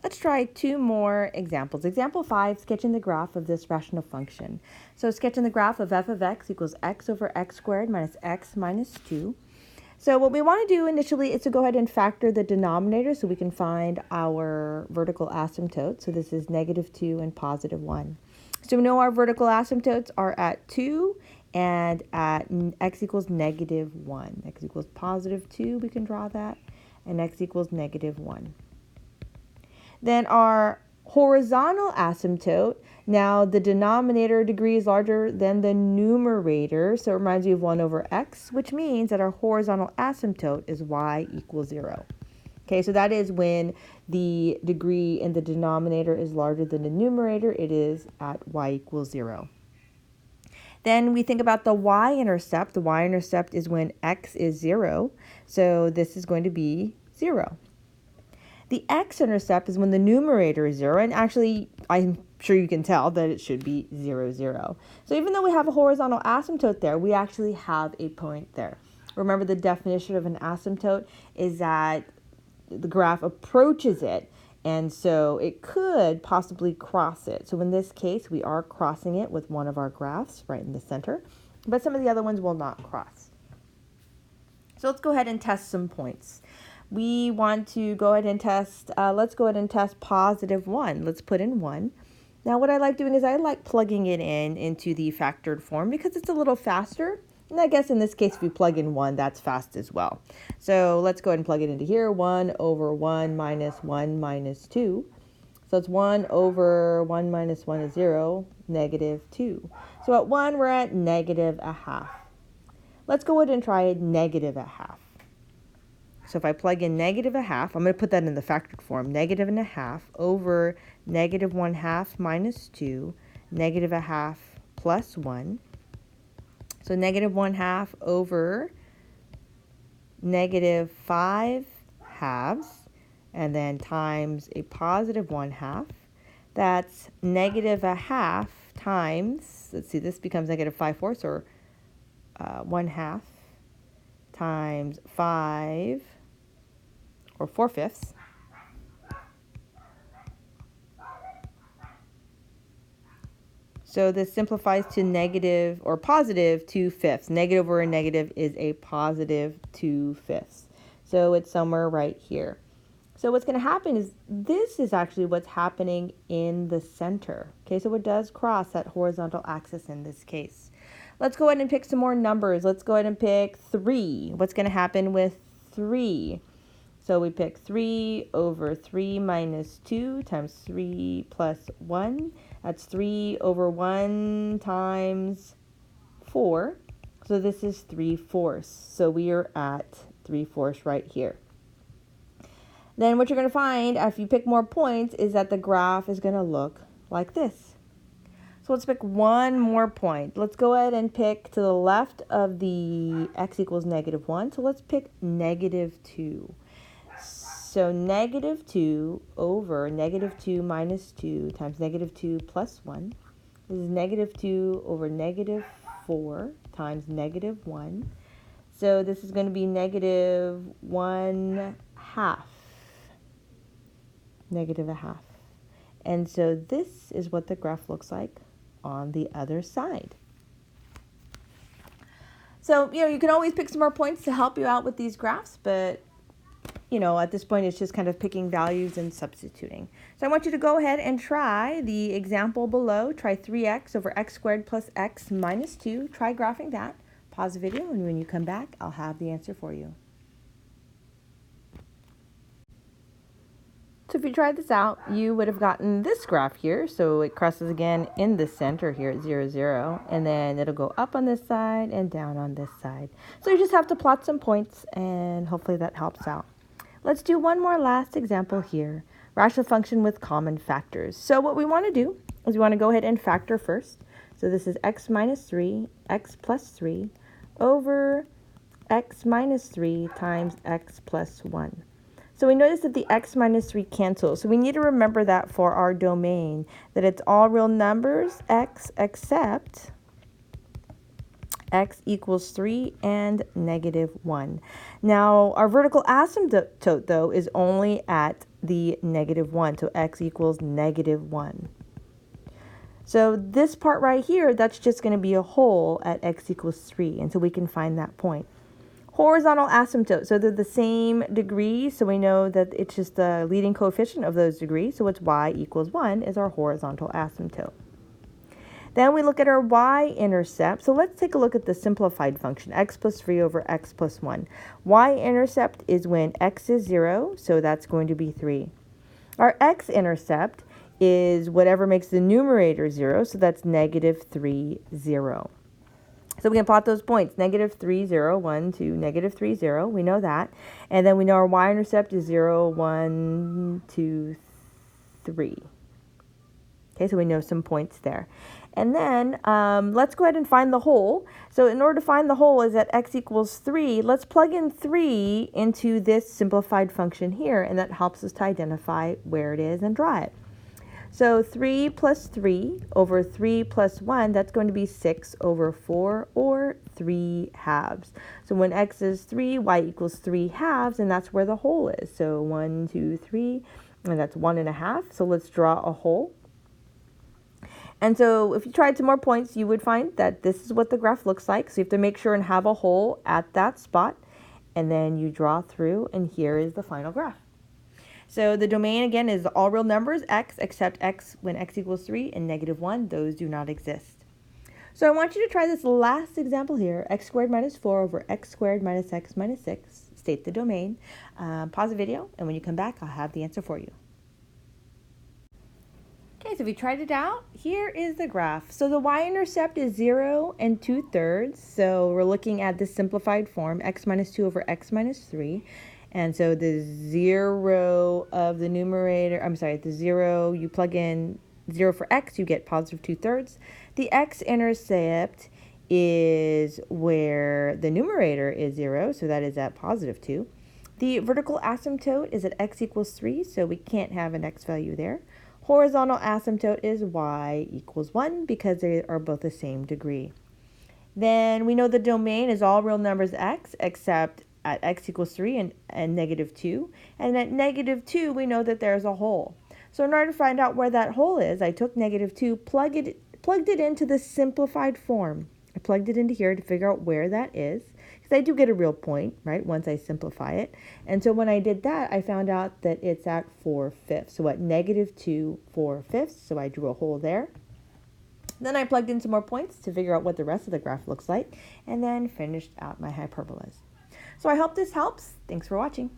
Let's try two more examples. Example 5, sketching the graph of this rational function. So sketching the graph of f of x equals x over x squared minus x minus 2. So what we want to do initially is to go ahead and factor the denominator so we can find our vertical asymptote. So this is -2 and +1. So we know our vertical asymptotes are at 2 and at x equals -1. X equals +2, we can draw that, and x equals -1. Then our horizontal asymptote, now the denominator degree is larger than the numerator, so it reminds you of 1 over x, which means that our horizontal asymptote is y equals 0. Okay, so that is when the degree in the denominator is larger than the numerator, it is at y equals 0. Then we think about the y-intercept. The y-intercept is when x is 0, so this is going to be 0. The x-intercept is when the numerator is 0, and actually, I'm sure you can tell that it should be 0, 0. So even though we have a horizontal asymptote there, we actually have a point there. Remember, the definition of an asymptote is that the graph approaches it, and so it could possibly cross it. So in this case, we are crossing it with one of our graphs right in the center, but some of the other ones will not cross. So let's go ahead and test some points. We want to go ahead and test, let's go ahead and test +1. Let's put in 1. Now what I like doing is I like plugging it into the factored form because it's a little faster. And I guess in this case, if we plug in 1, that's fast as well. So let's go ahead and plug it into here. 1 over 1 minus 1 minus 2. So it's 1 over 1 minus 1 is 0, -2. So at 1, we're at -1/2. Let's go ahead and try -1/2. So if I plug in -1/2, I'm going to put that in the factored form, -1/2 over -1/2 minus 2, -1/2 plus 1. So -1/2 over -5/2, and then times a +1/2. That's -1/2 times, let's see, this becomes -5/4, or 1/2 times 5, or 4/5. So this simplifies to negative or positive 2/5. Negative over a negative is a positive 2/5. So it's somewhere right here. So what's going to happen is this is actually what's happening in the center. Okay, so it does cross that horizontal axis in this case. Let's go ahead and pick some more numbers. Let's go ahead and pick 3. What's going to happen with 3? So we pick 3 over 3 minus 2 times 3 plus 1. That's 3 over 1 times 4. So this is 3/4. So we are at 3/4 right here. Then what you're going to find, if you pick more points, is that the graph is going to look like this. So let's pick one more point. Let's go ahead and pick to the left of the x equals -1. So let's pick -2. So -2 over -2 minus 2 times -2 plus 1. This is -2 over -4 times -1. So this is going to be -1/2. -1/2. And so this is what the graph looks like on the other side. So, you can always pick some more points to help you out with these graphs, but at this point, it's just kind of picking values and substituting. So I want you to go ahead and try the example below. Try 3x over x squared plus x minus 2. Try graphing that. Pause the video, and when you come back, I'll have the answer for you. So if you tried this out, you would have gotten this graph here. So it crosses again in the center here at 0, 0, and then it'll go up on this side and down on this side. So you just have to plot some points, and hopefully that helps out. Let's do one more last example here. Rational function with common factors. So what we want to do is we want to go ahead and factor first. So this is x minus 3, x plus 3, over x minus 3 times x plus 1. So we notice that the x minus 3 cancels. So we need to remember that for our domain, that it's all real numbers, x, except x equals 3 and negative 1. Now, our vertical asymptote, though, is only at the negative 1, so x equals negative 1. So this part right here, that's just going to be a hole at x equals 3, and so we can find that point. Horizontal asymptote, so they're the same degree, so we know that it's just the leading coefficient of those degrees, so it's y equals 1 is our horizontal asymptote. Then we look at our y-intercept. So let's take a look at the simplified function, x plus 3 over x plus 1. Y-intercept is when x is 0, so that's going to be 3. Our x-intercept is whatever makes the numerator 0, so that's negative 3, 0. So we can plot those points, negative 3, 0, 1, 2, negative 3, 0. We know that. And then we know our y-intercept is 0, 1, 2, 3. Okay, so we know some points there. And then let's go ahead and find the hole. So in order to find the hole is at x equals 3. Let's plug in 3 into this simplified function here, and that helps us to identify where it is and draw it. So 3 plus 3 over 3 plus 1, that's going to be 6 over 4, or 3 halves. So when x is 3, y equals 3 halves, and that's where the hole is. So 1, 2, 3, and that's 1.5. So let's draw a hole. And so if you tried some more points, you would find that this is what the graph looks like. So you have to make sure and have a hole at that spot. And then you draw through, and here is the final graph. So the domain, again, is all real numbers, x, except x when x equals 3 and negative 1. Those do not exist. So I want you to try this last example here, x squared minus 4 over x squared minus x minus 6. State the domain. Pause the video, and when you come back, I'll have the answer for you. Okay, so if you tried it out, here is the graph. So the y-intercept is 0 and 2/3. So we're looking at this simplified form, x minus 2 over x minus 3. And so the 0 of the numerator, the 0, you plug in 0 for x, you get positive 2/3. The x-intercept is where the numerator is 0, so that is at positive 2. The vertical asymptote is at x equals 3, so we can't have an x value there. Horizontal asymptote is y equals 1 because they are both the same degree. Then we know the domain is all real numbers x, except at x equals 3 and negative 2. And at negative 2, we know that there's a hole. So in order to find out where that hole is, I took negative 2, plugged it into the simplified form. I plugged it into here to figure out where that is. Because I do get a real point, right, once I simplify it. And so when I did that, I found out that it's at 4/5. So at negative 2, 4/5. So I drew a hole there. Then I plugged in some more points to figure out what the rest of the graph looks like, and then finished out my hyperbolas. So I hope this helps. Thanks for watching.